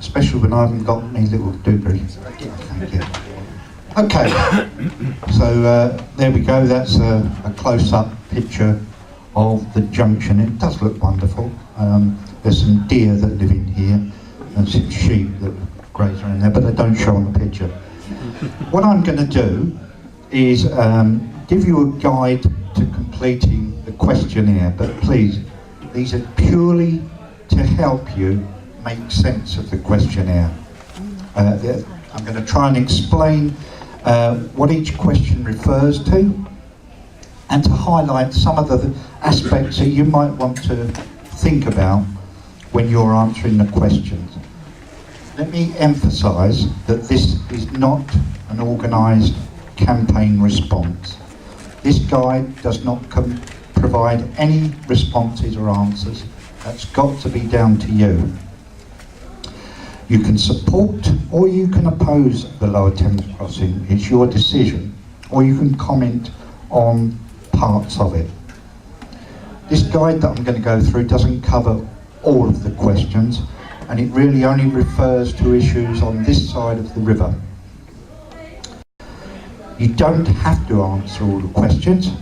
especially when I haven't got my little doobry. Thank you. Okay, so there we go. That's a close-up picture of the junction. It does look wonderful. There's some deer that live in here and some sheep that graze around there, but they don't show on the picture. What I'm going to do is give you a guide to completing the questionnaire, but please, these are purely to help you make sense of the questionnaire. I'm going to try and explain what each question refers to, and to highlight some of the aspects that you might want to think about when you're answering the questions. Let me emphasise that this is not an organised campaign response. This guide does not provide any responses or answers. That's got to be down to you. You can support or you can oppose the Lower Thames crossing. It's your decision. Or you can comment on parts of it. This guide that I'm going to go through doesn't cover all of the questions, and it really only refers to issues on this side of the river. You don't have to answer all the questions.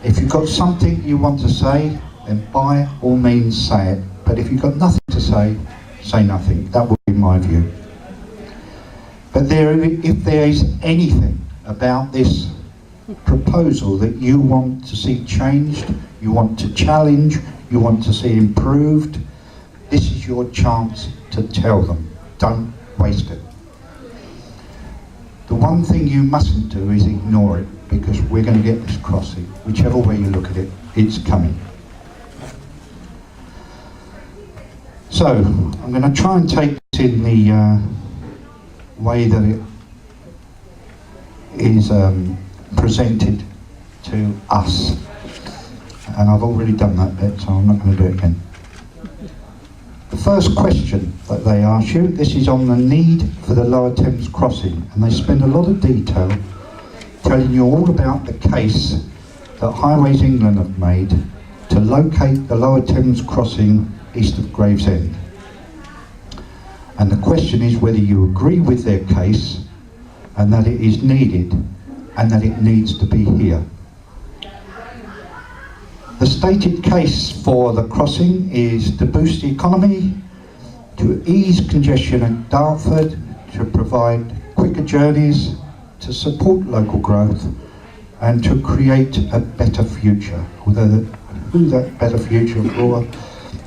If you've got something you want to say, then by all means say it. But if you've got nothing to say, say nothing. That would be my view. But if there is anything about this proposal that you want to see changed, you want to challenge, you want to see improved, this is your chance to tell them. Don't waste it. The one thing you mustn't do is ignore it, because we're going to get this crossing. Whichever way you look at it, it's coming. So, I'm going to try and take this in the way that it is presented to us. And I've already done that bit, so I'm not going to do it again. The first question that they ask you, this is on the need for the Lower Thames crossing, and they spend a lot of detail telling you all about the case that Highways England have made to locate the Lower Thames crossing east of Gravesend. And the question is whether you agree with their case and that it is needed and that it needs to be here. The stated case for the crossing is to boost the economy, to ease congestion at Dartford, to provide quicker journeys, to support local growth, and to create a better future. Although who that better future for,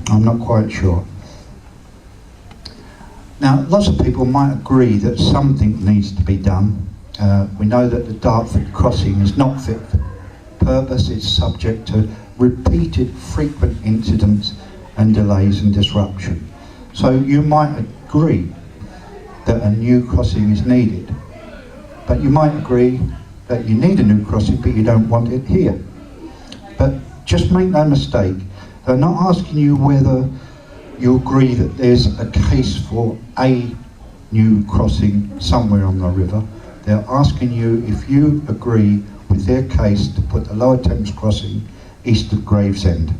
I'm not quite sure. Now, lots of people might agree that something needs to be done. We know that the Dartford crossing is not fit for purpose. It's subject to repeated frequent incidents and delays and disruption. So you might agree that a new crossing is needed, but you might agree that you need a new crossing but you don't want it here. But just make no mistake, they're not asking you whether you agree that there's a case for a new crossing somewhere on the river. They're asking you if you agree with their case to put the Lower Thames crossing east of Gravesend.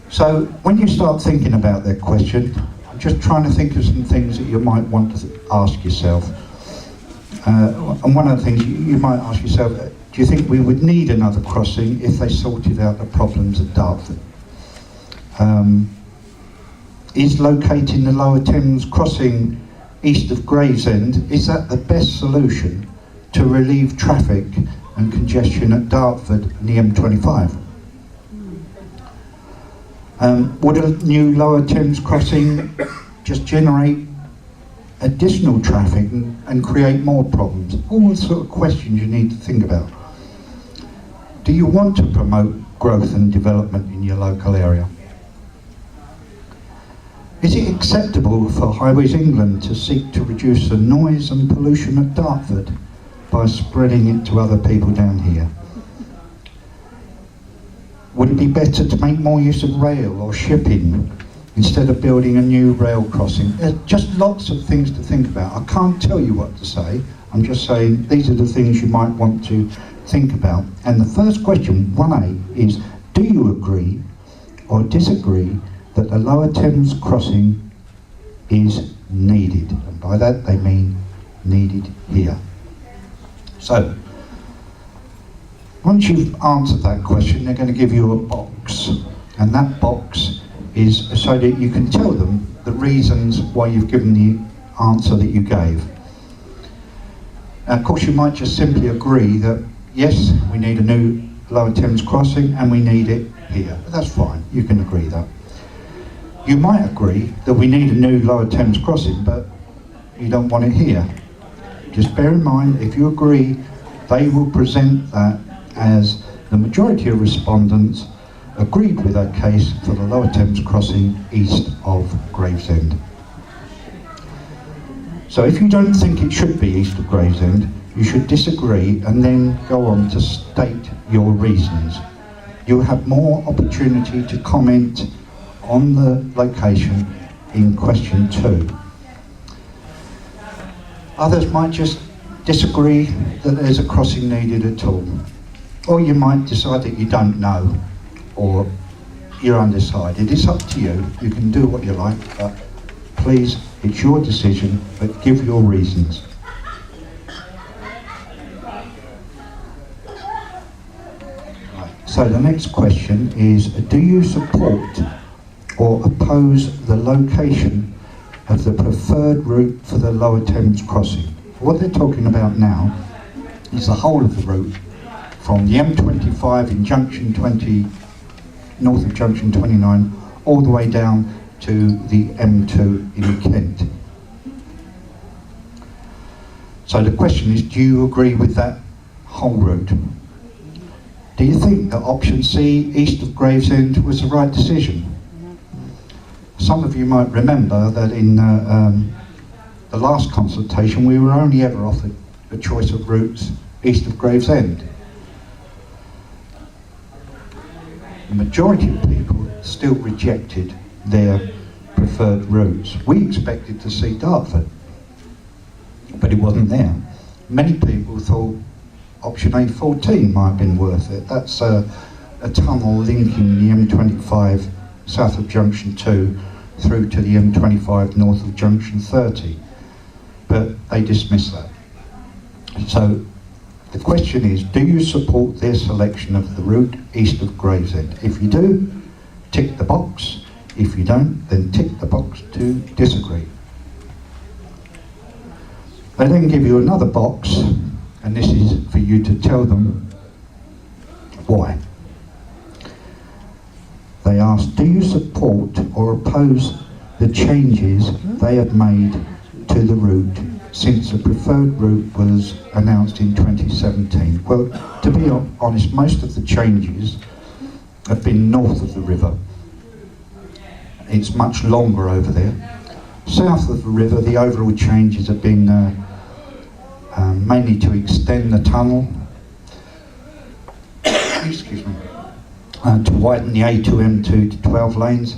So when you start thinking about that question, I'm just trying to think of some things that you might want to ask yourself. And one of the things you might ask yourself, do you think we would need another crossing if they sorted out the problems at Dartford? Is locating the Lower Thames crossing east of Gravesend, is that the best solution to relieve traffic and congestion at Dartford and the M25? Would a new Lower Thames crossing just generate additional traffic and create more problems? All the sort of questions you need to think about. Do you want to promote growth and development in your local area? Is it acceptable for Highways England to seek to reduce the noise and pollution at Dartford by spreading it to other people down here? Would it be better to make more use of rail or shipping instead of building a new rail crossing? There's just lots of things to think about. I can't tell you what to say. I'm just saying these are the things you might want to think about. And the first question, 1A, is do you agree or disagree that the Lower Thames crossing is needed. And by that they mean needed here. So, once you've answered that question, they're going to give you a box. And that box is so that you can tell them the reasons why you've given the answer that you gave. Now, of course, you might just simply agree that, yes, we need a new Lower Thames crossing and we need it here. But that's fine, you can agree that. You might agree that we need a new Lower Thames crossing, but you don't want it here. Just bear in mind, if you agree, they will present that as the majority of respondents agreed with that case for the Lower Thames crossing east of Gravesend. So if you don't think it should be east of Gravesend, you should disagree and then go on to state your reasons. You'll have more opportunity to comment on the location in question 2. Others might just disagree that there's a crossing needed at all. Or you might decide that you don't know, or you're undecided. It's up to you. You can do what you like, but please, it's your decision, but give your reasons. So the next question is, do you support or oppose the location of the preferred route for the Lower Thames crossing? What they're talking about now is the whole of the route from the M25 in Junction 20, north of Junction 29, all the way down to the M2 in Kent. So the question is, do you agree with that whole route? Do you think that option C, east of Gravesend, was the right decision? Some of you might remember that in the last consultation we were only ever offered a choice of routes east of Gravesend. The majority of people still rejected their preferred routes. We expected to see Dartford, but it wasn't there. Many people thought option A14 might have been worth it. That's a tunnel linking the M25 south of Junction 2 through to the M25 north of Junction 30. But they dismissed that. So the question is, do you support their selection of the route east of Gravesend? If you do, tick the box. If you don't, then tick the box to disagree. They then give you another box, and this is for you to tell them why. They ask, do you support or oppose the changes they have made to the route since the preferred route was announced in 2017? Well, to be honest, most of the changes have been north of the river. It's much longer over there. South of the river, the overall changes have been mainly to extend the tunnel, excuse me, to widen the A2M2 to 12 lanes,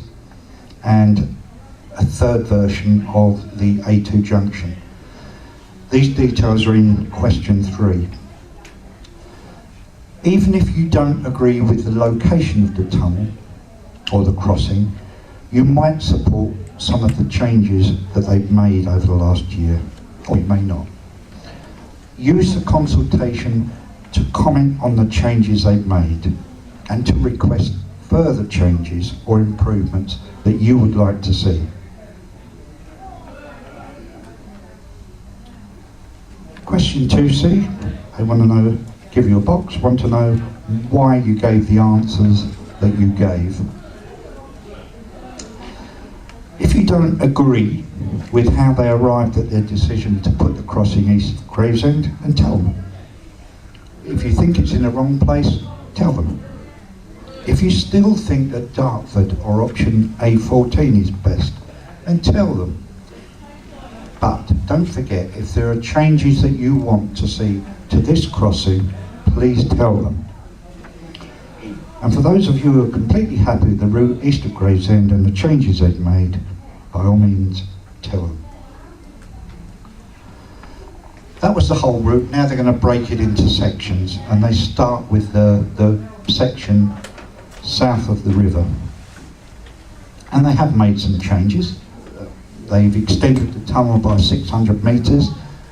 and a third version of the A2 junction. These details are in question 3. Even if you don't agree with the location of the tunnel or the crossing, you might support some of the changes that they've made over the last year, or you may not. Use the consultation to comment on the changes they've made and to request further changes or improvements that you would like to see. Question 2C, they want to know, give you a box, want to know why you gave the answers that you gave. If you don't agree with how they arrived at their decision to put the crossing east of Gravesend, then tell them. If you think it's in the wrong place, tell them. If you still think that Dartford or option A14 is best, then tell them. But don't forget, if there are changes that you want to see to this crossing, please tell them. And for those of you who are completely happy with the route east of Gravesend and the changes they've made, by all means, tell them. That was the whole route. Now they're going to break it into sections, and they start with the section south of the river. And they have made some changes. They've extended the tunnel by 600 metres.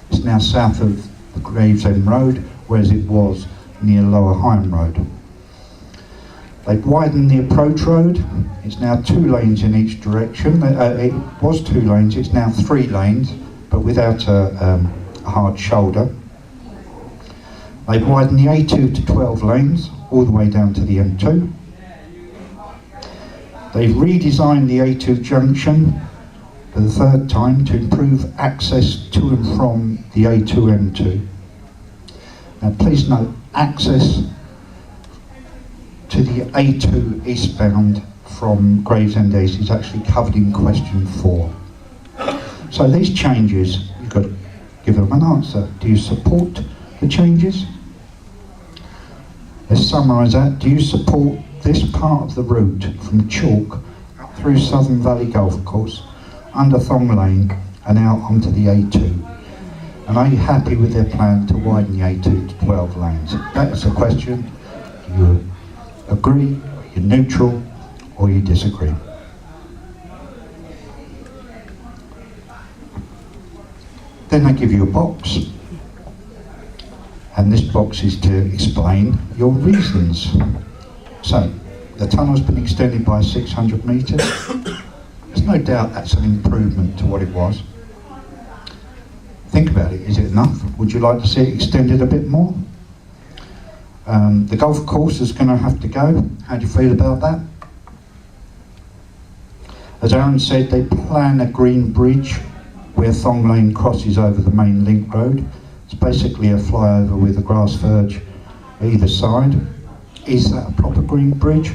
It's now south of the Gravesend Road, whereas it was near Lower Higham Road. They've widened the approach road. It's now 2 lanes in each direction. It was 2 lanes, it's now 3 lanes, but without a hard shoulder. They've widened the A2 to 12 lanes, all the way down to the M2. They've redesigned the A2 junction for the 3rd time to improve access to and from the A2-M2. Now please note, access to the A2 eastbound from Gravesend East is actually covered in question 4. So these changes, you've got to give them an answer. Do you support the changes? Let's summarise that. Do you support this part of the route from Chalk up through Southern Valley Golf Course, under Thong Lane and out onto the A2? And are you happy with their plan to widen the A2 to 12 lanes? That is the question. Do you agree, you're neutral, or you disagree? Then they give you a box, and this box is to explain your reasons. So, the tunnel's been extended by 600 metres. There's no doubt that's an improvement to what it was. Think about it, is it enough? Would you like to see it extended a bit more? The golf course is going to have to go. How do you feel about that? As Aaron said, they plan a green bridge where Thong Lane crosses over the main link road. It's basically a flyover with a grass verge either side. Is that a proper green bridge?